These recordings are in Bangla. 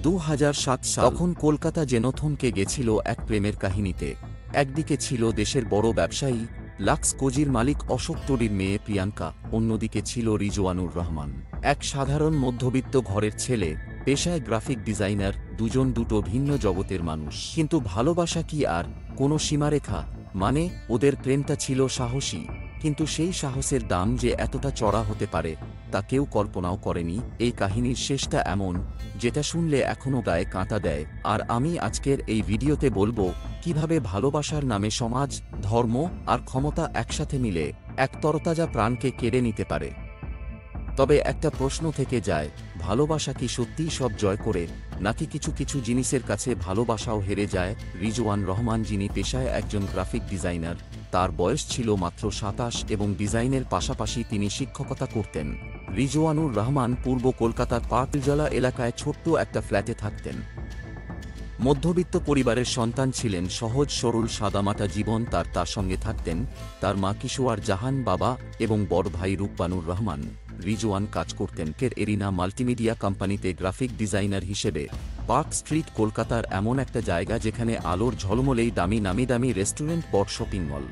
2007 সাল। তখন কলকাতা যেন থমকে গেছিল এক প্রেমের কাহিনীতে। একদিকে ছিল দেশের বড় ব্যবসায়ী লাক্স কোজির মালিক অশোক টোডির মেয়ে প্রিয়াঙ্কা, অন্যদিকে ছিল রিজওয়ানুর রহমান, এক সাধারণ মধ্যবিত্ত ঘরের ছেলে, পেশায় গ্রাফিক ডিজাইনার। দুজন দুটো ভিন্ন জগতের মানুষ। কিন্তু ভালোবাসা কি আর কোনো সীমারেখা? মানে, ওদের প্রেমটা ছিল সাহসী, কিন্তু সেই সাহসের দাম যে এতটা চড়া হতে পারে তা কেউ কল্পনাও করেনি। এই কাহিনীর শেষটা এমন, যেটা শুনলে এখনও গায়ে কাঁটা দেয়। আর আমি আজকের এই ভিডিওতে বলবো কিভাবে ভালোবাসার নামে সমাজ, ধর্ম আর ক্ষমতা একসাথে মিলে এক তরতাজা প্রাণকে কেড়ে নিতে পারে। তবে একটা প্রশ্ন থেকে যায়, ভালোবাসা কি সত্যিই সব জয় করে, নাকি কিছু কিছু জিনিসের কাছে ভালোবাসাও হেরে যায়? রিজওয়ান রহমান, যিনি পেশায় একজন গ্রাফিক ডিজাইনার, তার বয়স ছিল মাত্র 27 এবং ডিজাইনের পাশাপাশি তিনি শিক্ষকতা করতেন। রিজওয়ানুর রহমান পূর্ব কলকাতার পাটজলা এলাকায় ছোট্ট একটা ফ্ল্যাটে থাকতেন। মধ্যবিত্ত পরিবারের সন্তান ছিলেন, সহজ সরল সাদামাটা জীবন তার সঙ্গে থাকতেন তার মা কিশোয়ার জাহান, বাবা এবং বড় ভাই রূপবানুর রহমান। রিজওয়ান কাজ করতেন এরিনা মাল্টিমিডিয়া কোম্পানিতে গ্রাফিক ডিজাইনার হিসেবে। পার্ক স্ট্রিট কলকাতার এমন একটা জায়গা যেখানে আলোর ঝলমলেই নামি দামি রেস্টুরেন্ট, বড় শপিং মল।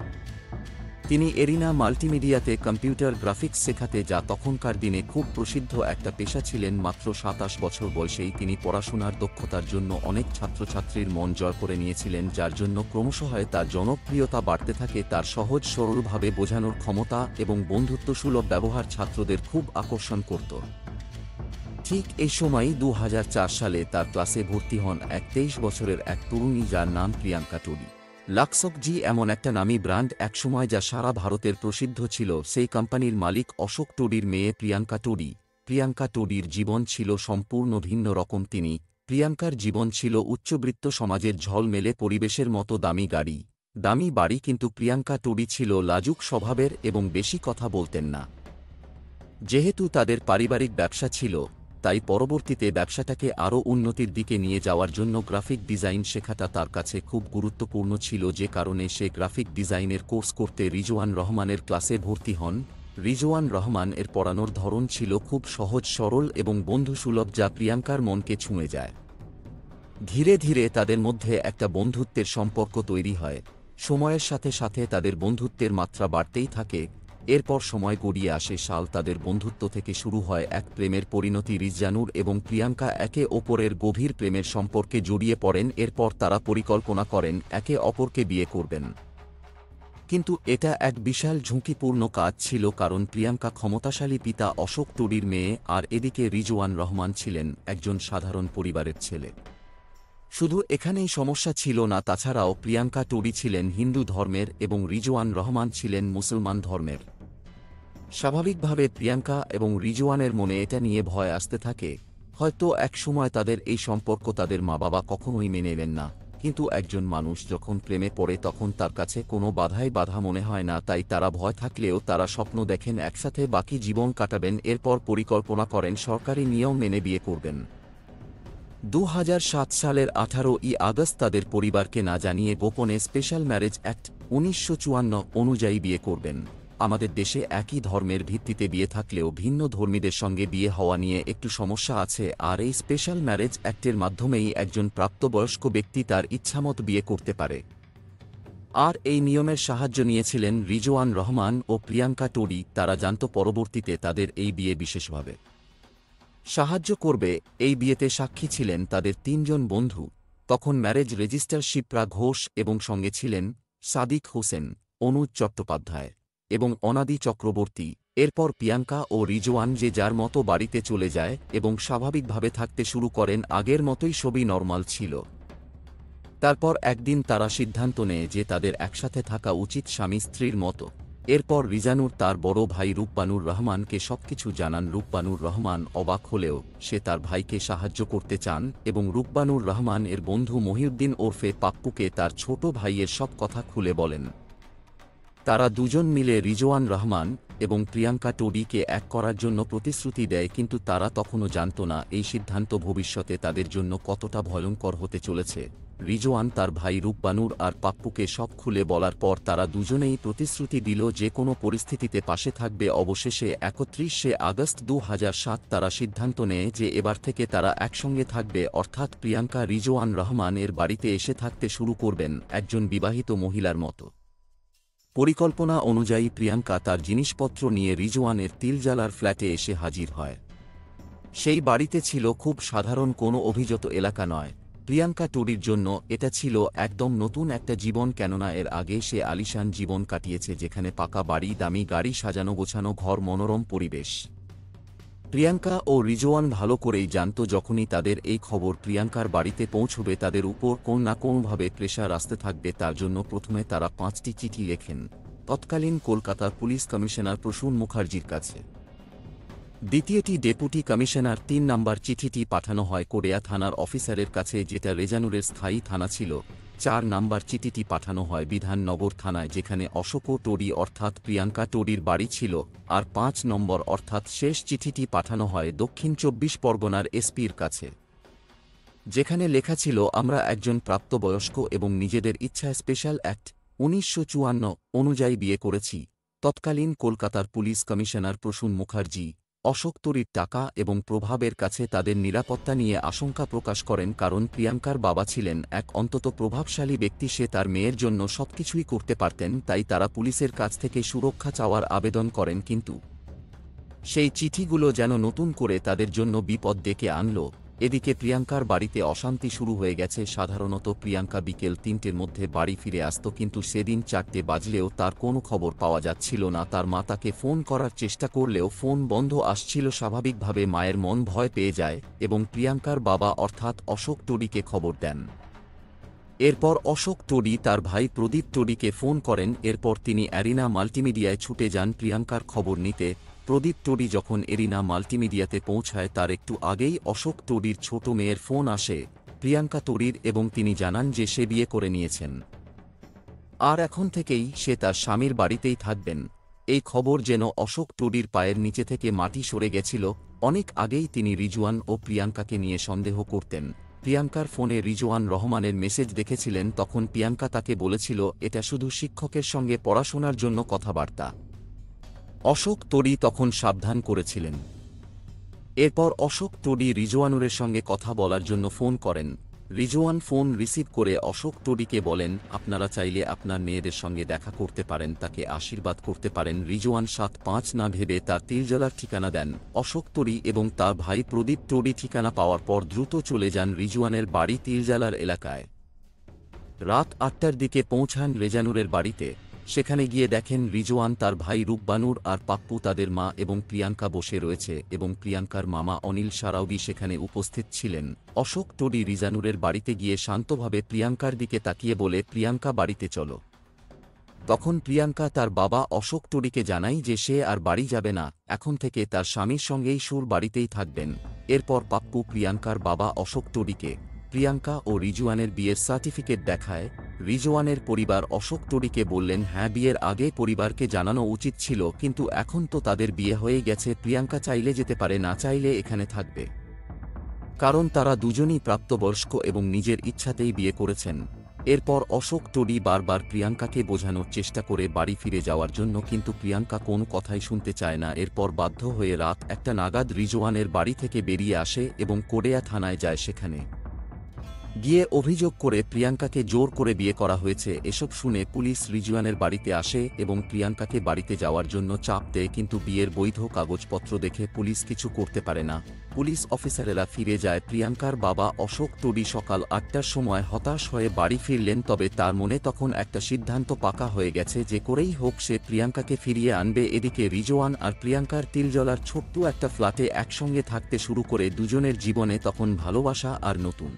তিনি এরিনা মাল্টিমিডিয়াতে কম্পিউটার গ্রাফিক্স শেখাতে, যা তখনকার দিনে খুব প্রসিদ্ধ একটা পেশা ছিলেন। মাত্র 27 বছর বয়সেই তিনি পড়াশোনার দক্ষতার জন্য অনেক ছাত্রছাত্রীর মন জয় করে নিয়েছিলেন, যার জন্য ক্রমশ তার জনপ্রিয়তা বাড়তে থাকে। তার সহজ সরলভাবে বোঝানোর ক্ষমতা এবং বন্ধুত্বসুলভ ব্যবহার ছাত্রদের খুব আকর্ষণ করত। ঠিক এই সময়ই 2004 সালে তার ক্লাসে ভর্তি হন এক 23 বছরের এক তরুণী, যার নাম প্রিয়াঙ্কা টোডি। লাক্সকজি এমন একটা নামী ব্র্যান্ড একসময়, যা সারা ভারতের প্রসিদ্ধ ছিল। সেই কোম্পানির মালিক অশোক টোডির মেয়ে প্রিয়াঙ্কা টোডি। প্রিয়াঙ্কা টোডির জীবন ছিল সম্পূর্ণ ভিন্ন রকম। প্রিয়াঙ্কার জীবন ছিল উচ্চবিত্ত সমাজের ঝলমেলে পরিবেশের মতো দামি গাড়ি, দামি বাড়ি, কিন্তু প্রিয়াঙ্কা টোডি ছিল লাজুক স্বভাবের এবং বেশি কথা বলতেন না। যেহেতু তাদের পারিবারিক ব্যবসা ছিল, তাই পরবর্তীতে ব্যবসাটাকে আরও উন্নতির দিকে নিয়ে যাওয়ার জন্য গ্রাফিক ডিজাইন শেখাটা তার কাছে খুব গুরুত্বপূর্ণ ছিল, যে কারণে সে গ্রাফিক ডিজাইনের কোর্স করতে রিজওয়ান রহমানের ক্লাসে ভর্তি হন। রিজওয়ান রহমান এর পড়ানোর ধরন ছিল খুব সহজ সরল এবং বন্ধুসুলভ, যা প্রিয়াঙ্কার মনকে ছুঁয়ে যায়। ধীরে ধীরে তাদের মধ্যে একটা বন্ধুত্বের সম্পর্ক তৈরি হয়। সময়ের সাথে সাথে তাদের বন্ধুত্বের মাত্রা বাড়তেই থাকে। এরপর সময় গড়িয়ে আসে সাল। তাদের বন্ধুত্ব থেকে শুরু হয় এক প্রেমের পরিণতি। রিজওয়ানুর এবং প্রিয়াঙ্কা একে অপরের গভীর প্রেমের সম্পর্কে জড়িয়ে পড়েন। এরপর তারা পরিকল্পনা করেন একে অপরকে বিয়ে করবেন। কিন্তু এটা এক বিশাল ঝুঁকিপূর্ণ কাজ ছিল, কারণ প্রিয়াঙ্কা ক্ষমতাশালী পিতা অশোক টোডির মেয়ে, আর এদিকে রিজওয়ান রহমান ছিলেন একজন সাধারণ পরিবারের ছেলে। শুধু এখানেই সমস্যা ছিল না, তাছাড়াও প্রিয়াঙ্কা টোডি ছিলেন হিন্দু ধর্মের এবং রিজওয়ান রহমান ছিলেন মুসলমান ধর্মের। স্বাভাবিকভাবে প্রিয়াঙ্কা এবং রিজওয়ানের মনে এটা নিয়ে ভয় আসতে থাকে, হয়তো এক সময় তাদের এই সম্পর্ক তাদের মা বাবা কখনোই মেনে নেবেন না। কিন্তু একজন মানুষ যখন প্রেমে পড়ে তখন তার কাছে কোনো বাধাই বাধা মনে হয় না। তাই তারা ভয় থাকলেও তারা স্বপ্ন দেখেন একসাথে বাকি জীবন কাটাবেন। এরপর পরিকল্পনা করেন সরকারি নিয়ম মেনে বিয়ে করবেন। 2007 সালের 18ই আগস্ট তাদের পরিবারকে না জানিয়ে গোপনে স্পেশাল ম্যারেজ অ্যাক্ট 1954 অনুযায়ী বিয়ে করবেন। আমাদের দেশে একই ধর্মের ভিত্তিতে বিয়ে থাকলেও ভিন্ন ধর্মীদের সঙ্গে বিয়ে হওয়া নিয়ে একটু সমস্যা আছে, আর এই স্পেশাল ম্যারেজ অ্যাক্টের মাধ্যমেই একজন প্রাপ্তবয়স্ক ব্যক্তি তার ইচ্ছামত বিয়ে করতে পারে। আর এই নিয়মের সাহায্য নিয়েছিলেন রিজওয়ান রহমান ও প্রিয়াঙ্কা টোডি। তারা জানত পরবর্তীতে তাদের এই বিয়ে বিশেষভাবে সাহায্য করবে। এই বিয়েতে সাক্ষী ছিলেন তাদের 3 জন বন্ধু। তখন ম্যারেজ রেজিস্টার শিপ্রা ঘোষ এবং সঙ্গে ছিলেন সাদিক হোসেন, অনুজ চট্টোপাধ্যায় এবং অনাদি চক্রবর্তী। এরপর প্রিয়াঙ্কা ও রিজওয়ান যে যার মতো বাড়িতে চলে যায় এবং স্বাভাবিকভাবে থাকতে শুরু করেন। আগের মতোই সবই নরমাল ছিল। তারপর একদিন তারা সিদ্ধান্ত নেয় যে তাদের একসাথে থাকা উচিত, স্বামী স্ত্রীর মতো। এরপর রিজানুর তার বড় ভাই রূপবানুর রহমানকে সবকিছু জানান। রূপবানুর রহমান অবাক হলেও সে তার ভাইকে সাহায্য করতে চান এবং রূপবানুর রহমান এর বন্ধু মহিউদ্দিন ওরফে পাপ্পুকে তার ছোট ভাইয়ের সব কথা খুলে বলেন। তারা দুজন মিলে রিজওয়ান রহমান এবং প্রিয়াঙ্কা টোডিকে এক করার জন্য প্রতিশ্রুতি দেয়, কিন্তু তারা তখনও জানত না এই সিদ্ধান্ত ভবিষ্যতে তাদের জন্য কতটা ভয়ঙ্কর হতে চলেছে। রিজওয়ান তার ভাই রূপবানুর আর পাপ্পুকে সব খুলে বলার পর তারা দুজনেই প্রতিশ্রুতি দিল যে কোনো পরিস্থিতিতে পাশে থাকবে। অবশেষে 31শে আগস্ট 2007 তারা সিদ্ধান্ত নেয় যে এবার থেকে তারা একসঙ্গে থাকবে, অর্থাৎ প্রিয়াঙ্কা রিজওয়ান রহমান এর বাড়িতে এসে থাকতে শুরু করবেন একজন বিবাহিত মহিলার মতো। পরিকল্পনা অনুযায়ী প্রিয়াঙ্কা তার জিনিসপত্র নিয়ে রিজওয়ানের তিলজালার ফ্ল্যাটে এসে হাজির হয়। সেই বাড়িতে ছিল খুব সাধারণ কোনো অভিজাত এলাকা নয়। প্রিয়াঙ্কা টোডির জন্য এটা ছিল একদম নতুন একটা জীবন, কেননা এর আগে সে আলিশান জীবন কাটিয়েছে, যেখানে পাকা বাড়ি, দামি গাড়ি, সাজানো গোছানো ঘর, মনোরম পরিবেশ। প্রিয়াঙ্কা ও রিজওয়ান ভালো করেই জানত যখনই তাদের এই খবর প্রিয়াঙ্কার বাড়িতে পৌঁছবে তাদের উপর কোন না কোনোভাবে প্রেশার আসতে থাকবে। তার জন্য প্রথমে তারা 5টি চিঠি লেখেন তৎকালীন কলকাতার পুলিশ কমিশনার প্রসূন মুখার্জির কাছে। দ্বিতীয়টি ডেপুটি কমিশনার 3 নম্বর চিঠিটি পাঠানো হয় কোড়িয়া থানার অফিসারের কাছে, যেটা রেজানুরের স্থায়ী থানা ছিল। 4 নম্বর চিঠিটি পাঠানো হয় বিধাননগর থানায়, যেখানে অশোক টোডি অর্থাৎ প্রিয়াঙ্কা টোডির বাড়ি ছিল। আর 5 নম্বর অর্থাৎ শেষ চিঠিটি পাঠানো হয় দক্ষিণ 24 পরগনার এসপির কাছে, যেখানে লেখা ছিল, আমরা একজন প্রাপ্তবয়স্ক এবং নিজেদের ইচ্ছায় স্পেশাল অ্যাক্ট 1954 অনুযায়ী বিয়ে করেছি। তৎকালীন কলকাতার পুলিশ কমিশনার প্রসূন মুখার্জি অশোক টোডির টাকা এবং প্রভাবের কাছে তাদের নিরাপত্তা নিয়ে আশঙ্কা প্রকাশ করেন, কারণ প্রিয়াঙ্কার বাবা ছিলেন এক অন্তত প্রভাবশালী ব্যক্তি, সে তার মেয়ের জন্য সবকিছুই করতে পারতেন। তাই তারা পুলিশের কাছ থেকে সুরক্ষা চাওয়ার আবেদন করেন, কিন্তু সেই চিঠিগুলো যেন নতুন করে তাদের জন্য বিপদ ডেকে আনল। এদিকে প্রিয়াঙ্কার বাড়িতে অশান্তি শুরু হয়ে গেছে। সাধারণত প্রিয়াঙ্কা বিকেল 3টের মধ্যে বাড়ি ফিরে আসত, কিন্তু সেদিন 4টে বাজলেও তার কোনো খবর পাওয়া যাচ্ছিল না। তার মা তাকে ফোন করার চেষ্টা করলেও ফোন বন্ধ আসছিল। স্বাভাবিকভাবে মায়ের মন ভয় পেয়ে যায় এবং প্রিয়াঙ্কার বাবা অর্থাৎ অশোক টোডিকে খবর দেন। এরপর অশোক টোডি তার ভাই প্রদীপ টোডিকে ফোন করেন। এরপর তিনি অ্যারিনা মাল্টিমিডিয়ায় ছুটে যান প্রিয়াঙ্কার খবর নিতে। প্রদীপ টোডি যখন এরিনা মাল্টিমিডিয়াতে পৌঁছায় তার একটু আগেই অশোক টোডির ছোট মেয়ের ফোন আসে প্রিয়াঙ্কা টোডির, এবং তিনি জানান যে সে বিয়ে করে নিয়েছেন আর এখন থেকেই সে তার স্বামীর বাড়িতেই থাকবেন। এই খবর যেন অশোক টোডির পায়ের নিচে থেকে মাটি সরে গেছিল। অনেক আগেই তিনি রিজওয়ান ও প্রিয়াঙ্কাকে নিয়ে সন্দেহ করতেন। প্রিয়াঙ্কার ফোনে রিজওয়ান রহমানের মেসেজ দেখেছিলেন, তখন প্রিয়াঙ্কা তাকে বলেছিল এটা শুধু শিক্ষকের সঙ্গে পড়াশোনার জন্য কথাবার্তা। অশোক টোডি তখন সাবধান করেছিলেন। এরপর অশোক টোডি রিজওয়ানুরের সঙ্গে কথা বলার জন্য ফোন করেন। রিজওয়ান ফোন রিসিভ করে অশোক টোডিকে বলেন, আপনারা চাইলে আপনার মেয়েদের সঙ্গে দেখা করতে পারেন, তাকে আশীর্বাদ করতে পারেন। রিজওয়ান 7-5 না ভেবে তার তিলজলার ঠিকানা দেন। অশোক টোডি এবং তার ভাই প্রদীপ টোডি ঠিকানা পাওয়ার পর দ্রুত চলে যান রিজওয়ানের বাড়ি তিলজালার এলাকায়। রাত 8টার দিকে পৌঁছান রেজানুরের বাড়িতে। সেখানে গিয়ে দেখেন রিজওয়ান, তার ভাই রূপবানুর আর পাপ্পু, তাদের মা এবং প্রিয়াঙ্কা বসে রয়েছে এবং প্রিয়াঙ্কার মামা অনিল সারাউগি সেখানে উপস্থিত ছিলেন। অশোক টোডি রিজানুরের বাড়িতে গিয়ে শান্তভাবে প্রিয়াঙ্কার দিকে তাকিয়ে বলে, প্রিয়াঙ্কা বাড়িতে চলো। তখন প্রিয়াঙ্কা তার বাবা অশোক টোডিকে জানায় যে সে আর বাড়ি যাবে না, এখন থেকে তার স্বামীর সঙ্গেই সুর বাড়িতেই থাকবেন। এরপর পাপ্পু প্রিয়াঙ্কার বাবা অশোক টোডিকে প্রিয়াঙ্কা ও রিজওয়ানের বিয়ের সার্টিফিকেট দেখায়। রিজওয়ানের পরিবার অশোক টোডিকে বললেন, হ্যাঁ, বিয়ের আগে পরিবারকে জানানো উচিত ছিল, কিন্তু এখন তো তাদের বিয়ে হয়ে গেছে, প্রিয়াঙ্কা চাইলে যেতে পারে, না চাইলে এখানে থাকবে, কারণ তারা দুজনই প্রাপ্তবয়স্ক এবং নিজের ইচ্ছাতেই বিয়ে করেছেন। এরপর অশোক টোডি বারবার প্রিয়াঙ্কাকে বোঝানোর চেষ্টা করে বাড়ি ফিরে যাওয়ার জন্য, কিন্তু প্রিয়াঙ্কা কোনো কথাই শুনতে চায় না। এরপর বাধ্য হয়ে রাত 1টা নাগাদ রিজওয়ানের বাড়ি থেকে বেরিয়ে আসে এবং কোড়িয়া থানায় যায়। সেখানে গিয়ে অভিযোগ করে প্রিয়াঙ্কাকে জোর করে বিয়ে করা হয়েছে। এসব শুনে পুলিশ রিজওয়ানের বাড়িতে আসে এবং প্রিয়াঙ্কাকে বাড়িতে যাওয়ার জন্য চাপ দেয়, কিন্তু বিয়ের বৈধ কাগজপত্র দেখে পুলিশ কিছু করতে পারে না। পুলিশ অফিসারেরা ফিরে যায়। প্রিয়াঙ্কার বাবা অশোক টোডি সকাল 8টার সময় হতাশ হয়ে বাড়ি ফিরলেন, তবে তার মনে তখন একটা সিদ্ধান্ত পাকা হয়ে গেছে যে করেই হোক সে প্রিয়াঙ্কাকে ফিরিয়ে আনবে। এদিকে রিজওয়ান আর প্রিয়াঙ্কার তিলজলার ছোট্ট একটা ফ্ল্যাটে একসঙ্গে থাকতে শুরু করে দুজনের জীবনে তখন ভালোবাসা আর নতুন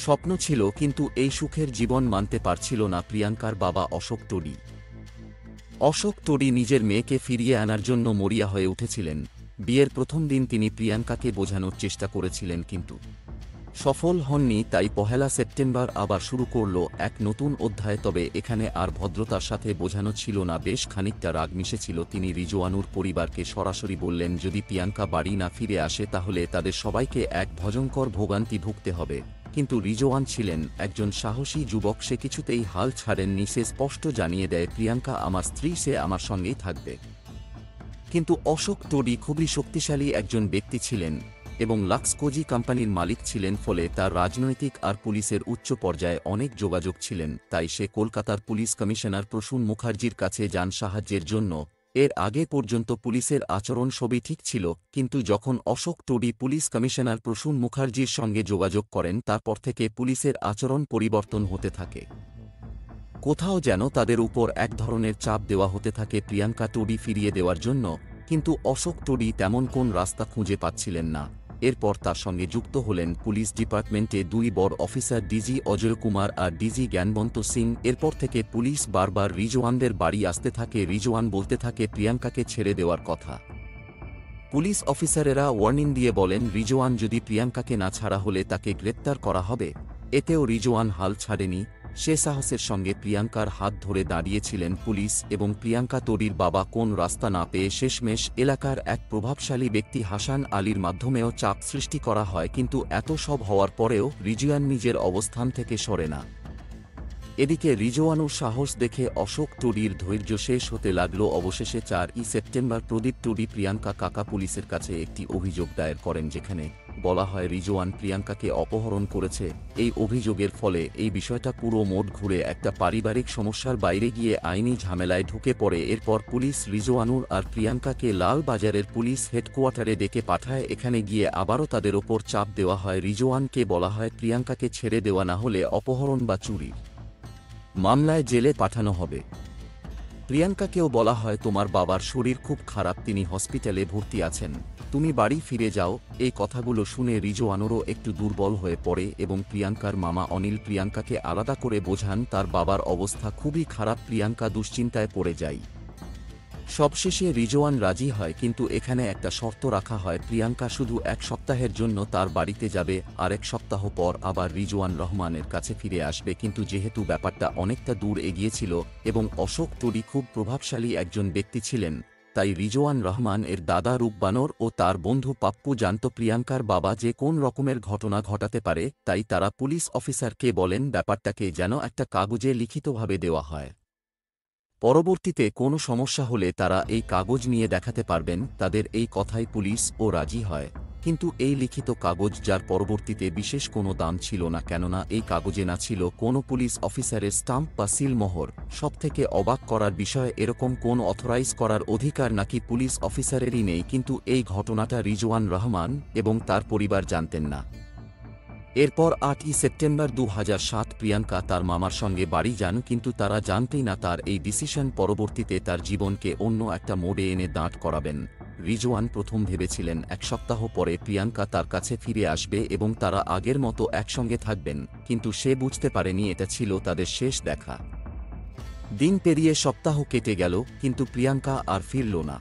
স্বপ্ন ছিল, কিন্তু এই সুখের জীবন মানতে পারছিল না প্রিয়াঙ্কার বাবা অশোক টোডি। অশোক টোডি নিজের মেয়েকে ফিরিয়ে আনার জন্য মরিয়া হয়ে উঠেছিলেন। বিয়ের প্রথম দিন তিনি প্রিয়াঙ্কাকে বোঝানোর চেষ্টা করেছিলেন, কিন্তু সফল হননি, তাই 1 সেপ্টেম্বর আবার শুরু করল এক নতুন অধ্যায়। তবে এখানে আর ভদ্রতার সাথে বোঝানো ছিল না, বেশ খানিকটা রাগ মিশেছিল। তিনি রিজওয়ানুর পরিবারকে সরাসরি বললেন, যদি প্রিয়াঙ্কা বাড়ি না ফিরে আসে তাহলে তাদের সবাইকে এক ভয়ঙ্কর ভোগান্তি ভুগতে হবে। কিন্তু রিজওয়ান ছিলেন একজন সাহসী যুবক, সে কিছুতেই হাল ছাড়েননি। সে স্পষ্ট জানিয়ে দেয়, প্রিয়াঙ্কা আমার স্ত্রী, সে আমার সঙ্গেই থাকবে। কিন্তু অশোক টোডি খুবই শক্তিশালী একজন ব্যক্তি ছিলেন এবং লাক্স কোজি কোম্পানির মালিক ছিলেন, ফলে তার রাজনৈতিক আর পুলিশের উচ্চ পর্যায়ে অনেক যোগাযোগ ছিলেন। তাই সে কলকাতার পুলিশ কমিশনার প্রসূন মুখার্জির কাছে যান সাহায্যের জন্য। এর আগে পর্যন্ত পুলিশের আচরণ সবই ঠিক ছিল, কিন্তু যখন অশোক টোডি পুলিশ কমিশনার প্রসূন মুখার্জির সঙ্গে যোগাযোগ করেন, তারপর থেকে পুলিশের আচরণ পরিবর্তন হতে থাকে। কোথাও যেন তাদের উপর এক ধরনের চাপ দেওয়া হতে থাকে প্রিয়াঙ্কা টোডি ফিরিয়ে দেওয়ার জন্য। কিন্তু অশোক টোডি তেমন কোন রাস্তা খুঁজে পাচ্ছিলেন না। এরপর তার সঙ্গে যুক্ত হলেন পুলিশ ডিপার্টমেন্টে দুই বড় অফিসার, ডিজি অজয় কুমার আর ডিজি জ্ঞানবন্ত সিং। এরপর থেকে পুলিশ বারবার রিজওয়ানদের বাড়ি আসতে থাকে। রিজওয়ান বলতে থাকে প্রিয়াঙ্কাকে ছেড়ে দেওয়ার কথা। পুলিশ অফিসারেরা ওয়ার্নিং দিয়ে বলেন, রিজওয়ান যদি প্রিয়াঙ্কাকে না ছাড়া হলে তাকে গ্রেপ্তার করা হবে। এতেও রিজওয়ান হাল ছাড়েনি। সে সাহসের সঙ্গে প্রিয়াঙ্কার হাত ধরে দাঁড়িয়েছিলেন পুলিশ এবং প্রিয়াঙ্কা টোডির বাবা কোন রাস্তা না পেয়ে শেষমেশ এলাকার এক প্রভাবশালী ব্যক্তি হাসান আলীর মাধ্যমেও চাপ সৃষ্টি করা হয়। কিন্তু এত সব হওয়ার পরেও রিজওয়ান নিজের অবস্থান থেকে সরে না। এদিকে রিজওয়ানুর সাহস দেখে অশোক টোডির ধৈর্য শেষ হতে লাগল। অবশেষে 4 সেপ্টেম্বর প্রদীপ টোডি প্রিয়াঙ্কা কাকা পুলিশের কাছে একটি অভিযোগ দায়ের করেন, যেখানে বলা হয় রিজওয়ান প্রিয়াঙ্কাকে অপহরণ করেছে। এই অভিযোগের ফলে এই বিষয়টা পুরো মোড় ঘুরে একটা পারিবারিক সমস্যার বাইরে গিয়ে আইনি ঝামেলায় ঢুকে পড়ে। এরপর পুলিশ রিজওয়ানুর আর প্রিয়াঙ্কাকে লালবাজারের পুলিশ হেডকোয়ার্টারে ডেকে পাঠায়। এখানে গিয়ে আবারও তাদের ওপর চাপ দেওয়া হয়। রিজওয়ানকে বলা হয় প্রিয়াঙ্কাকে ছেড়ে দেওয়া না হলে অপহরণ বা চুরি মামলায় জেলে পাঠানো হবে। প্রিয়াঙ্কাকেও বলা হয় তোমার বাবার শরীর খুব খারাপ, তিনি হসপিটালে ভর্তি আছেন, তুমি বাড়ি ফিরে যাও। এই কথাগুলো শুনে রিজওয়ানুরও একটু দুর্বল হয়ে পড়ে এবং প্রিয়াঙ্কার মামা অনিল প্রিয়াঙ্কাকে আলাদা করে বোঝান তার বাবার অবস্থা খুবই খারাপ। প্রিয়াঙ্কা দুশ্চিন্তায় পড়ে যায়। সবশেষে রিজওয়ান রাজি হয়, কিন্তু এখানে একটা শর্ত রাখা হয়, প্রিয়াঙ্কা শুধু 1 সপ্তাহের জন্য তার বাড়িতে যাবে, আর 1 সপ্তাহ পর আবার রিজওয়ান রহমানের কাছে ফিরে আসবে। কিন্তু যেহেতু ব্যাপারটা অনেকটা দূর এগিয়েছিল এবং অশোক টোডি খুব প্রভাবশালী একজন ব্যক্তি ছিলেন, তাই রিজওয়ান রহমান এর দাদা রূপবানর ও তার বন্ধু পাপ্পু জানত প্রিয়াঙ্কার বাবা যে কোন রকমের ঘটনা ঘটাতে পারে। তাই তারা পুলিশ অফিসারকে বলেন ব্যাপারটাকে যেন একটা কাগজে লিখিতভাবে দেওয়া হয়। পরবর্তীতে কোনো সমস্যা হলে তারা এই কাগজ নিয়ে দেখাতে পারবেন। তাদের এই কথায় পুলিশ ও রাজি হয়। কিন্তু এই লিখিত কাগজ, যার পরবর্তীতে বিশেষ কোনো দাম ছিল না, কেননা এই কাগজে না ছিল কোনো পুলিশ অফিসারের স্টাম্প বা সিলমোহর। সবথেকে অবাক করার বিষয়, এরকম কোন অথরাইজ করার অধিকার নাকি পুলিশ অফিসারেরই নেই। কিন্তু এই ঘটনাটা রিজওয়ান রহমান এবং তার পরিবার জানতেন না। এরপর 8 সেপ্টেম্বর 2007 প্রিয়াঙ্কা তার মামার সঙ্গে বাড়ি যান, কিন্তু তারা জানতেই না তার এই ডিসিশন পরবর্তীতে তার জীবনকে অন্য একটা মোড়ে এনে দাঁড় করাবেন। রিজওয়ান প্রথম ভেবেছিলেন 1 সপ্তাহ পরে প্রিয়াঙ্কা তার কাছে ফিরে আসবে এবং তারা আগের মতো একসঙ্গে থাকবেন, কিন্তু সে বুঝতে পারেনি এটা ছিল তাদের শেষ দেখা। দিন পেরিয়ে সপ্তাহ কেটে গেল, কিন্তু প্রিয়াঙ্কা আর ফিরল না।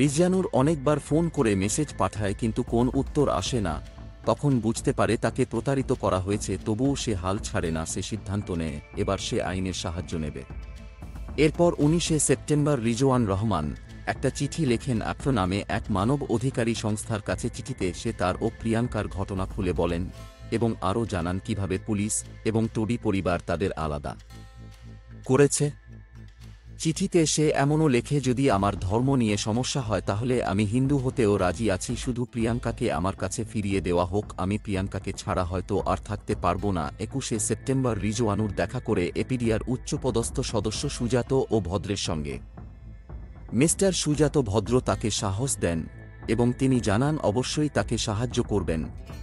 রিজওয়ানুর অনেকবার ফোন করে মেসেজ পাঠায়, কিন্তু কোন উত্তর আসে না। তখন বুঝতে পারে তাকে প্রতারিত করা হয়েছে, তবুও সে হাল ছাড়ে না। সে সিদ্ধান্ত নেয় এবার সে আইনের সাহায্য নেবে। এরপর 19 সেপ্টেম্বর রিজওয়ান রহমান একটা চিঠি লেখেন আফ্রো নামে এক মানব অধিকারী সংস্থার কাছে। চিঠিতে সে তার ও প্রিয়াঙ্কার ঘটনা খুলে বলেন এবং আরও জানান কিভাবে পুলিশ এবং টোডি পরিবার তাদের আলাদা করেছে। চিঠিতে সে এমনও লেখে, যদি আমার ধর্ম নিয়ে সমস্যা হয় তাহলে আমি হিন্দু হতেও রাজি আছি, শুধু প্রিয়াঙ্কাকে আমার কাছে ফিরিয়ে দেওয়া হোক। আমি প্রিয়াঙ্কাকে ছাড়া হয়তো আর থাকতে পারবো না। 21 সেপ্টেম্বর রিজওয়ানুর দেখা করে এপিডিআর উচ্চপদস্থ সদস্য সুজাত ও ভদ্রের সঙ্গে। মিস্টার সুজাত ভদ্র তাকে সাহস দেন এবং তিনি জানান অবশ্যই তাকে সাহায্য করবেন,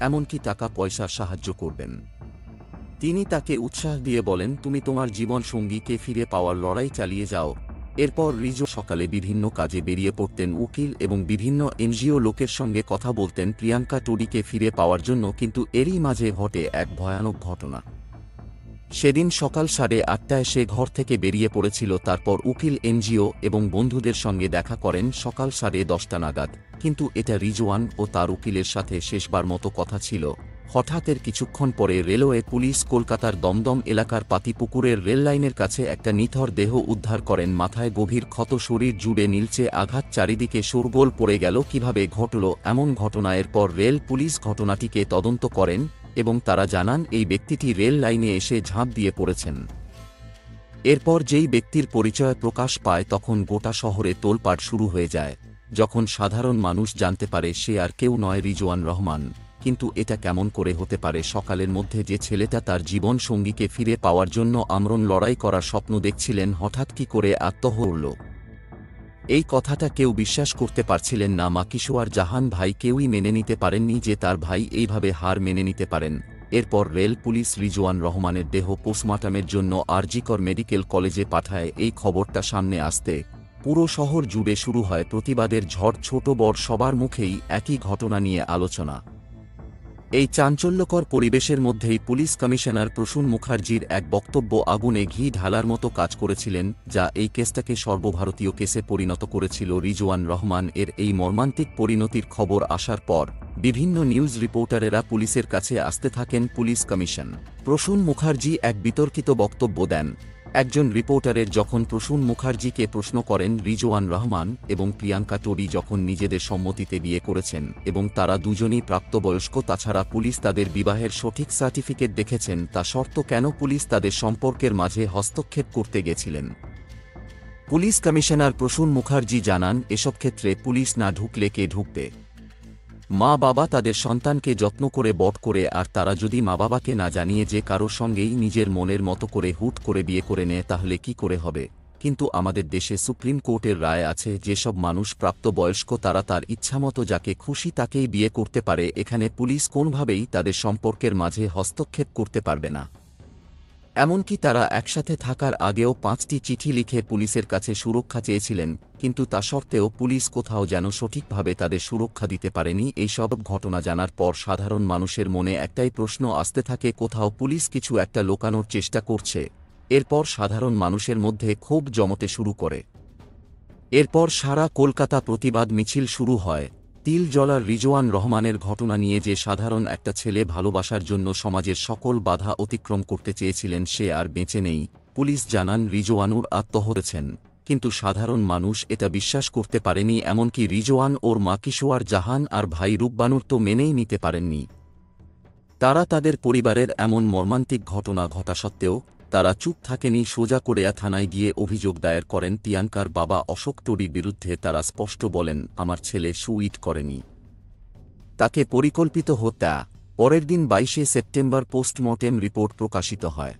এমনকি টাকা পয়সার সাহায্য করবেন। তিনি তাকে উৎসাহ দিয়ে বলেন, তুমি তোমার জীবন সঙ্গীকে ফিরে পাওয়ার লড়াই চালিয়ে যাও। এরপর রিজো সকালে বিভিন্ন কাজে বেরিয়ে পড়তেন, উকিল এবং বিভিন্ন এনজিও লোকের সঙ্গে কথা বলতেন প্রিয়াঙ্কা টোডিকে ফিরে পাওয়ার জন্য। কিন্তু এরই মাঝে ঘটে এক ভয়ানক ঘটনা। সেদিন সকাল 8:30টায় সে ঘর থেকে বেরিয়ে পড়েছিল। তারপর উকিল, এনজিও এবং বন্ধুদের সঙ্গে দেখা করেন সকাল 10:30 নাগাদ। কিন্তু এটা রিজওয়ান ও তার উকিলের সাথে শেষবার মতো কথা ছিল। হঠাৎ এর কিছুক্ষণ পরে রেলওয়ে পুলিশ কলকাতার দমদম এলাকার পাতিপুকুরের রেললাইনের কাছে একটা নিথর দেহ উদ্ধার করেন। মাথায় গভীর ক্ষত, শরীর জুড়ে নীলচে আঘাত, চারিদিকে শোরগোল পড়ে গেল। কিভাবে ঘটল এমন ঘটনা? এরপর রেল পুলিশ ঘটনাটিকে তদন্ত করেন এবং তারা জানান এই ব্যক্তিটি রেল লাইনে এসে ঝাঁপ দিয়ে পড়েছেন। এরপর যেই ব্যক্তির পরিচয় প্রকাশ পায় তখন গোটা শহরে তোলপাড় শুরু হয়ে যায়। যখন সাধারণ মানুষ জানতে পারে সে আর কেউ নয়, রিজওয়ান রহমান। কিন্তু এটা কেমন করে হতে পারে? সকালের মধ্যে যে ছেলেটা তার জীবন সঙ্গীকে ফিরে পাওয়ার জন্য আমরণ লড়াই করার স্বপ্ন দেখছিলেন, হঠাৎ কি করে আত্মহত্যা করল? এই কথাটা কেউ বিশ্বাস করতে পারছিলেন না। মাকিসোয়ার জাহান ভাই কেউই মেনে নিতে পারেননি যে তার ভাই এইভাবে হার মেনে নিতে পারেন। এরপর রেল পুলিশ রিজওয়ান রহমানের দেহ পোস্টমর্টমের জন্য আরজিকর মেডিকেল কলেজে পাঠায়। এই খবরটা সামনে আসতে পুরো শহর জুড়ে শুরু হয় প্রতিবাদের ঝড়। ছোট বড় সবার মুখেই একই ঘটনা নিয়ে আলোচনা। এই চাঞ্চল্যকর পরিবেশের মধ্যেই পুলিশ কমিশনার প্রসূন মুখার্জির এক বক্তব্য আগুনে ঘি ঢালার মতো কাজ করেছিলেন, যা এই কেসটাকে সর্বভারতীয় কেসে পরিণত করেছিল। রিজওয়ান রহমান এর এই মর্মান্তিক পরিণতির খবর আসার পর বিভিন্ন নিউজ রিপোর্টারেরা পুলিশের কাছে আসতে থাকেন। পুলিশ কমিশন প্রসূন মুখার্জি এক বিতর্কিত বক্তব্য দেন। একজন রিপোর্টারের যখন প্রসূন মুখার্জিকে প্রশ্ন করেন রিজওয়ান রহমান এবং প্রিয়াঙ্কা টোডি যখন নিজেদের সম্মতিতে বিয়ে করেছেন এবং তারা দুজনই প্রাপ্তবয়স্ক, তাছাড়া পুলিশ তাদের বিবাহের সঠিক সার্টিফিকেট দেখেছেন, তা শর্ত কেন পুলিশ তাদের সম্পর্কের মাঝে হস্তক্ষেপ করতে গেছিলেন? পুলিশ কমিশনার প্রসূন মুখার্জি জানান, এসব ক্ষেত্রে পুলিশ না ঢুকলে কে ঢুকবে? মা বাবা তাদের সন্তানকে যত্ন করে বড় করে, আর তারা যদি মা বাবাকে না জানিয়ে যে কারোর সঙ্গেই নিজের মনের মতো করে হুট করে বিয়ে করে নেয়, তাহলে কি করে হবে? কিন্তু আমাদের দেশে সুপ্রিম কোর্টের রায় আছে, যেসব মানুষ প্রাপ্তবয়স্ক তারা তার ইচ্ছামতো যাকে খুশি তাকেই বিয়ে করতে পারে। এখানে পুলিশ কোনোভাবেই তাদের সম্পর্কের মাঝে হস্তক্ষেপ করতে পারবে না। এমনকি তারা একসাথে থাকার আগেও 5টি চিঠি লিখে পুলিশের কাছে সুরক্ষা চেয়েছিলেন, কিন্তু তা সত্ত্বেও পুলিশ কোথাও যেন সঠিকভাবে তাদের সুরক্ষা দিতে পারেনি। এইসব ঘটনা জানার পর সাধারণ মানুষের মনে একটাই প্রশ্ন আসতে থাকে, কোথাও পুলিশ কিছু একটা লুকানোর চেষ্টা করছে। এরপর সাধারণ মানুষের মধ্যে ক্ষোভ জমতে শুরু করে। এরপর সারা কলকাতা প্রতিবাদ মিছিল শুরু হয়। তিল জলার রিজওয়ান রহমানের ঘটনা নিয়ে যে সাধারণ একটা ছেলে ভালোবাসার জন্য সমাজের সকল বাধা অতিক্রম করতে চেয়েছিলেন, সে আর বেঁচে নেই। পুলিশ জানান রিজওয়ানুর আত্মহত্যা করেছেন, কিন্তু সাধারণ মানুষ এটা বিশ্বাস করতে পারেনি। এমনকি রিজওয়ান ওর মা কিশোয়ার জাহান আর ভাই রূপবানুর তো মেনেই নিতে পারেননি। তারা তাদের পরিবারের এমন মর্মান্তিক ঘটনা ঘটা সত্ত্বেও তারা চুপ থাকেনি। সোজা কোড়িয়া থানায় গিয়ে অভিযোগ দায়ের করেন প্রিয়াঙ্কার বাবা অশোক টোডির বিরুদ্ধে। তারা স্পষ্ট বলেন, আমার ছেলে সুইট করেনি, তাকে পরিকল্পিত হত্যা। পরের দিন 22শে সেপ্টেম্বর পোস্টমর্টেম রিপোর্ট প্রকাশিত হয়।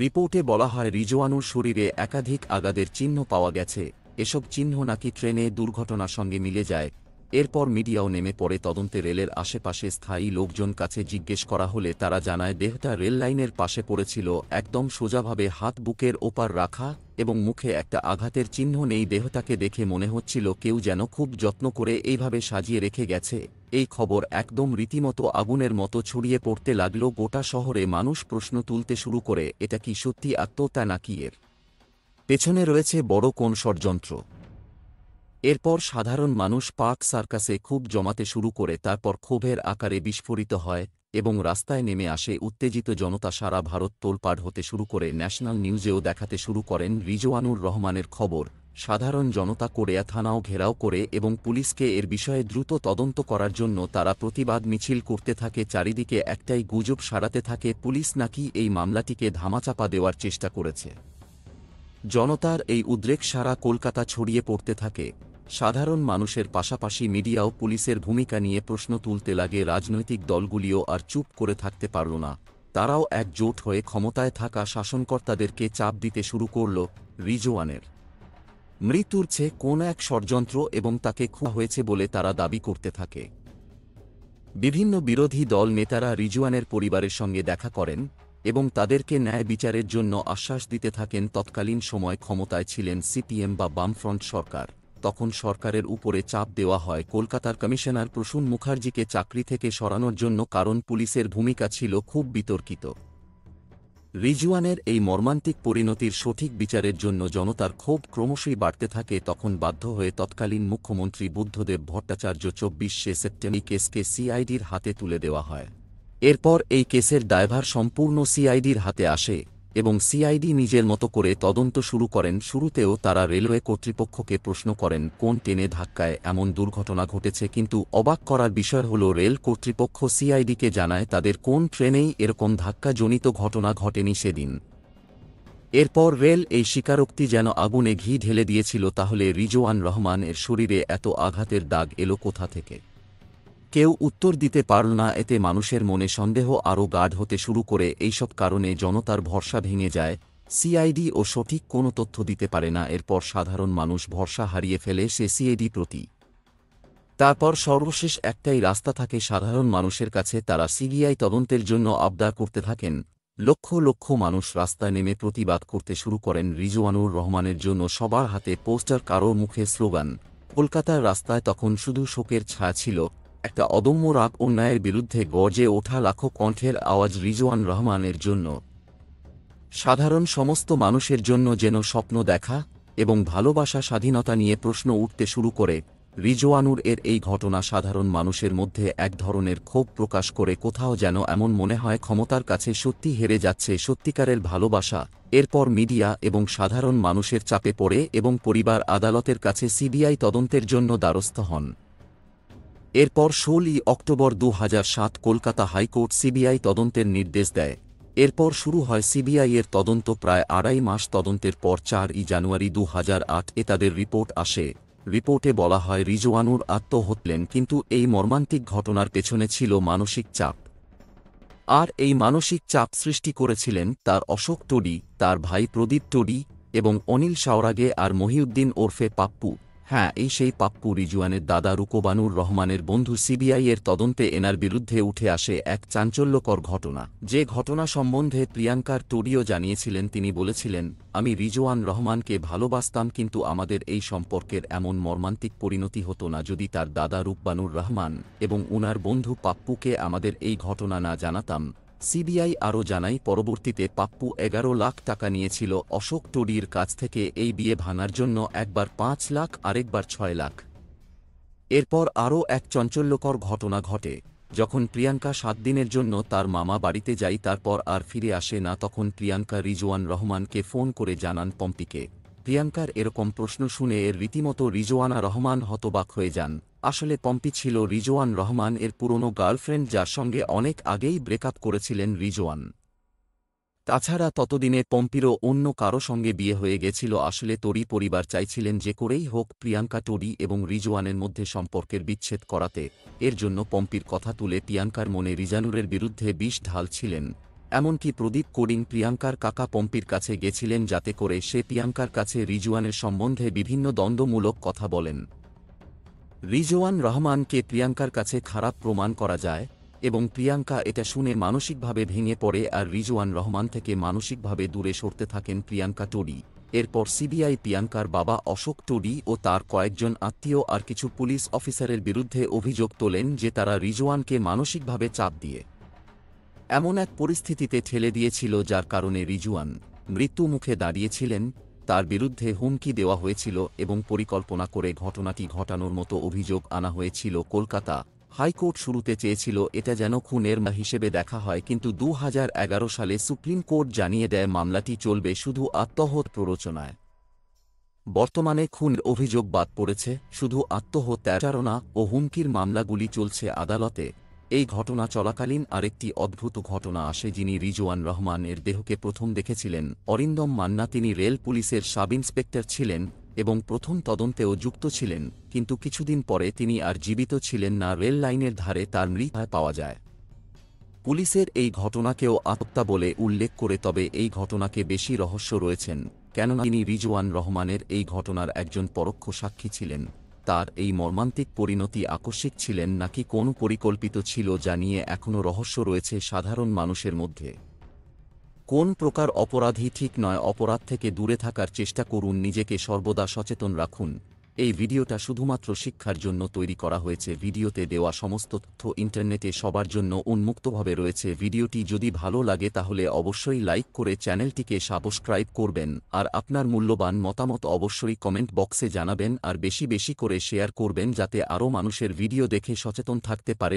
রিপোর্টে বলা হয় রিজওয়ানুর শরীরে একাধিক আঘাতের চিহ্ন পাওয়া গেছে। এসব চিহ্ন নাকি ট্রেনে দুর্ঘটনার সঙ্গে মিলে যায়। এরপর মিডিয়াও নেমে পড়ে তদন্তে। রেলের আশেপাশে স্থায়ী লোকজন কাছে জিজ্ঞেস করা হলে তারা জানায় দেহটা রেল লাইনের পাশে পড়েছিল, একদম সোজাভাবে হাত বুকের ওপার রাখা এবং মুখে একটা আঘাতের চিহ্ন নেই। দেহটাকে দেখে মনে হচ্ছিল কেউ যেন খুব যত্ন করে এইভাবে সাজিয়ে রেখে গেছে। এই খবর একদম রীতিমতো আগুনের মতো ছড়িয়ে পড়তে লাগল। গোটা শহরে মানুষ প্রশ্ন তুলতে শুরু করে, এটা কি সত্যি আত্মহত্যা নাকি এর পেছনে রয়েছে বড় কোন ষড়যন্ত্র? এরপর সাধারণ মানুষ পার্ক সার্কাসে খুব জমাতে শুরু করে। তারপর ক্ষোভের আকারে বিস্ফোরিত হয় এবং রাস্তায় নেমে আসে উত্তেজিত জনতা। সারা ভারত তোলপাড় হতে শুরু করে। ন্যাশনাল নিউজেও দেখাতে শুরু করেন রিজওয়ানুর রহমানের খবর। সাধারণ জনতা কোড়িয়া থানাও ঘেরাও করে এবং পুলিশকে এর বিষয়ে দ্রুত তদন্ত করার জন্য তারা প্রতিবাদ মিছিল করতে থাকে। চারিদিকে একটাই গুজব সারাতে থাকে, পুলিশ নাকি এই মামলাটিকে ধামাচাপা দেওয়ার চেষ্টা করেছে। জনতার এই উদ্রেক সারা কলকাতা ছড়িয়ে পড়তে থাকে। সাধারণ মানুষের পাশাপাশি মিডিয়াও পুলিশের ভূমিকা নিয়ে প্রশ্ন তুলতে লাগে। রাজনৈতিক দলগুলিও আর চুপ করে থাকতে পারল না। তারাও একজোট হয়ে ক্ষমতায় থাকা শাসনকর্তাদেরকে চাপ দিতে শুরু করল। রিজওয়ানের মৃত্যুর চেয়ে কোন এক ষড়যন্ত্র এবং তাকে খুন হয়েছে বলে তারা দাবি করতে থাকে। বিভিন্ন বিরোধী দল নেতারা রিজওয়ানের পরিবারের সঙ্গে দেখা করেন এবং তাদেরকে ন্যায় বিচারের জন্য আশ্বাস দিতে থাকেন। তৎকালীন সময় ক্ষমতায় ছিলেন সিপিএম বা বামফ্রন্ট সরকার। তখন সরকারের উপরে চাপ দেওয়া হয় কলকাতার কমিশনার প্রসূন মুখার্জিকে চাকরি থেকে সরানোর জন্য, কারণ পুলিশের ভূমিকা ছিল খুব বিতর্কিত। রিজওয়ানের এই মর্মান্তিক পরিণতির সঠিক বিচারের জন্য জনতার ক্ষোভ ক্রমশই বাড়তে থাকে। তখন বাধ্য হয়ে তৎকালীন মুখ্যমন্ত্রী বুদ্ধদেব ভট্টাচার্য 24শে সেপ্টেম্বর কেসকে সিআইডির হাতে তুলে দেওয়া হয়। এরপর এই কেসের দায়ভার সম্পূর্ণ সিআইডির হাতে আসে এবং সিআইডি নিজের মতো করে তদন্ত শুরু করেন। শুরুতেও তারা রেলওয়ে কর্তৃপক্ষকে প্রশ্ন করেন কোন ট্রেনে ধাক্কায় এমন দুর্ঘটনা ঘটেছে, কিন্তু অবাক করার বিষয় হল রেল কর্তৃপক্ষ সিআইডিকে জানায় তাদের কোন ট্রেনেই এরকম ধাক্কাজনিত ঘটনা ঘটেনি সেদিন। এরপর রেল এই স্বীকারোক্তি যেন আগুনে ঘি ঢেলে দিয়েছিল। তাহলে রিজওয়ান রহমান এর শরীরে এত আঘাতের দাগ এলো কোথা থেকে? কেউ উত্তর দিতে পারল না। এতে মানুষের মনে সন্দেহ আরও গাঢ় হতে শুরু করে। এইসব কারণে জনতার ভরসা ভেঙে যায়। সিআইডি ও সঠিক কোনো তথ্য দিতে পারে না। এরপর সাধারণ মানুষ ভরসা হারিয়ে ফেলে সে সিআইডি প্রতি। তারপর সর্বশেষ একটাই রাস্তা থাকে সাধারণ মানুষের কাছে। তারা সিবিআই তদন্তের জন্য আবদার করতে থাকেন। লক্ষ লক্ষ মানুষ রাস্তায় নেমে প্রতিবাদ করতে শুরু করেন রিজওয়ানুর রহমানের জন্য। সবার হাতে পোস্টার, কারোর মুখে স্লোগান। কলকাতার রাস্তায় তখন শুধু শোকের ছায়া ছিল, একটা অদম্য রাগ। অন্যায়ের বিরুদ্ধে গর্জে ওঠা লাখো কণ্ঠের আওয়াজ রিজওয়ান রহমানের জন্য, সাধারণ সমস্ত মানুষের জন্য যেন স্বপ্ন দেখা এবং ভালোবাসা। স্বাধীনতা নিয়ে প্রশ্ন উঠতে শুরু করে। রিজওয়ানুর এর এই ঘটনা সাধারণ মানুষের মধ্যে এক ধরনের ক্ষোভ প্রকাশ করে। কোথাও যেন এমন মনে হয় ক্ষমতার কাছে সত্যি হেরে যাচ্ছে সত্যিকারের ভালোবাসা। এরপর মিডিয়া এবং সাধারণ মানুষের চাপে পড়ে এবং পরিবার আদালতের কাছে সিবিআই তদন্তের জন্য দ্বারস্থ হন। এরপর 16ই অক্টোবর 2007 কলকাতা হাইকোর্ট সিবিআই তদন্তের নির্দেশ দেয়। এরপর শুরু হয় সিবিআই-এর তদন্ত। প্রায় আড়াই মাস তদন্তের পর 4ই জানুয়ারি 2008 তাদের রিপোর্ট আসে। রিপোর্টে বলা হয় রিজওয়ানুর আত্মহত্যা, কিন্তু এই মর্মান্তিক ঘটনার পেছনে ছিল মানসিক চাপ। আর এই মানসিক চাপ সৃষ্টি করেছিলেন তার অশোক টোডি, তার ভাই প্রদীপ টোডি এবং অনিল সাওরাগে আর মহিউদ্দিন ওরফে পাপ্পু। হ্যাঁ, এই সেই পাপ্পু, রিজওয়ানের দাদা রুকবানুর রহমানের বন্ধু। সিবিআই-এর তদন্তে এনার বিরুদ্ধে উঠে আসে এক চাঞ্চল্যকর ঘটনা। যে ঘটনা সম্বন্ধে প্রিয়াঙ্কার টোডিও জানিয়েছিলেন। তিনি বলেছিলেন, আমি রিজওয়ান রহমানকে ভালোবাসতাম, কিন্তু আমাদের এই সম্পর্কের এমন মর্মান্তিক পরিণতি হতো না যদি তার দাদা রুকবানুর রহমান এবং উনার বন্ধু পাপ্পুকে আমাদের এই ঘটনা না জানাতাম। সিবিআই আরও জানায় পরবর্তীতে পাপ্পু 11 লাখ টাকা নিয়েছিল অশোক টোডির কাছ থেকে এই বিয়ে ভাঙার জন্য। একবার 5 লাখ, আরেকবার 6 লাখ। এরপর আরও এক চাঞ্চল্যকর ঘটনা ঘটে। যখন প্রিয়াঙ্কা 7 দিনের জন্য তার মামা বাড়িতে যায়, তারপর আর ফিরে আসে না, তখন প্রিয়াঙ্কা রিজওয়ান রহমানকে ফোন করে জানান পম্পিকে। প্রিয়াঙ্কার এরকম প্রশ্ন শুনে এর রীতিমতো রিজওয়ানা রহমান হতবাক হয়ে যান। আসলে পম্পি ছিল রিজওয়ান রহমান এর পুরনো গার্লফ্রেন্ড, যার সঙ্গে অনেক আগেই ব্রেকআপ করেছিলেন রিজওয়ান। তাছাড়া ততদিনে পম্পিরও অন্য কারো সঙ্গে বিয়ে হয়ে গেছিল। আসলে টোডি পরিবার চাইছিলেন যে করেই হোক প্রিয়াঙ্কা টোডি এবং রিজওয়ানের মধ্যে সম্পর্কের বিচ্ছেদ করাতে। এর জন্য পম্পির কথা তুলে প্রিয়াঙ্কার মনে রিজানুরের বিরুদ্ধে বিষ ঢালছিলেন। এমনকি প্রদীপ কোডিং, প্রিয়াঙ্কার কাকা, পম্পির কাছে গেছিলেন যাতে করে সে প্রিয়াঙ্কার কাছে রিজওয়ানের সম্বন্ধে বিভিন্ন দ্বন্দ্বমূলক কথা বলেন। রিজওয়ান রহমানকে প্রিয়াঙ্কার কাছে খারাপ প্রমাণ করা যায় এবং প্রিয়াঙ্কা এটা শুনে মানসিকভাবে ভেঙে পড়ে আর রিজওয়ান রহমান থেকে মানসিকভাবে দূরে সরতে থাকেন প্রিয়াঙ্কা টোডি। এরপর সিবিআই প্রিয়াঙ্কার বাবা অশোক টোডি ও তার কয়েকজন আত্মীয় আর কিছু পুলিশ অফিসারের বিরুদ্ধে অভিযোগ তোলেন যে তারা রিজওয়ানকে মানসিকভাবে চাপ দিয়ে এমন এক পরিস্থিতিতে ঠেলে দিয়েছিল যার কারণে রিজওয়ান মৃত্যু মুখে দাঁড়িয়েছিলেন। তার বিরুদ্ধে হুমকি দেওয়া হয়েছিল এবং পরিকল্পনা করে ঘটনাটি ঘটানোর মতো অভিযোগ আনা হয়েছিল। কলকাতা হাইকোর্ট শুরুতে চেয়েছিল এটা যেন খুনের হিসেবে দেখা হয়, কিন্তু 2011 সালে সুপ্রিম কোর্ট জানিয়ে দেয় মামলাটি চলবে শুধু আত্মহত্যা প্ররোচনায়। বর্তমানে খুনের অভিযোগ বাদ পড়েছে, শুধু আত্মহত্যা, প্রতারণা ও হুমকির মামলাগুলি চলছে আদালতে। এই ঘটনা চলাকালীন আরেকটি অদ্ভুত ঘটনা আসে। যিনি রিজওয়ান রহমান এর দেহকে প্রথম দেখেছিলেন, অরিন্দম মান্না, তিনি রেল পুলিশের সাব ইন্সপেক্টর ছিলেন এবং প্রথম তদন্তেও যুক্ত ছিলেন, কিন্তু কিছুদিন পরে তিনি আর জীবিত ছিলেন না। রেল লাইনের ধারে তার মৃতদেহ পাওয়া যায়। পুলিশের এই ঘটনাকেও আত্মহত্যা বলে উল্লেখ করে, তবে এই ঘটনাকে বেশি রহস্য রয়েছেন, কেননা তিনি রিজওয়ান রহমানের এই ঘটনার একজন পরোক্ষ সাক্ষী ছিলেন। তার এই মর্মান্তিক পরিণতি আকস্মিক ছিলেন নাকি কোনো পরিকল্পিত ছিল, যা নিয়ে এখনও রহস্য রয়েছে সাধারণ মানুষের মধ্যে। কোন প্রকার অপরাধী ঠিক নয়, অপরাধ থেকে দূরে থাকার চেষ্টা করুন, নিজেকে সর্বদা সচেতন রাখুন। এই ভিডিওটা শুধুমাত্র শিক্ষার জন্য তৈরি করা হয়েছে। ভিডিওতে দেওয়া সমস্ত তথ্য ইন্টারনেটে সবার জন্য উন্মুক্তভাবে রয়েছে। ভিডিওটি যদি ভালো লাগে তাহলে অবশ্যই লাইক করে চ্যানেলটিকে সাবস্ক্রাইব করবেন আর আপনার মূল্যবান মতামত অবশ্যই কমেন্ট বক্সে জানাবেন আর বেশি বেশি করে শেয়ার করবেন যাতে আরও মানুষের ভিডিও দেখে সচেতন থাকতে পারে।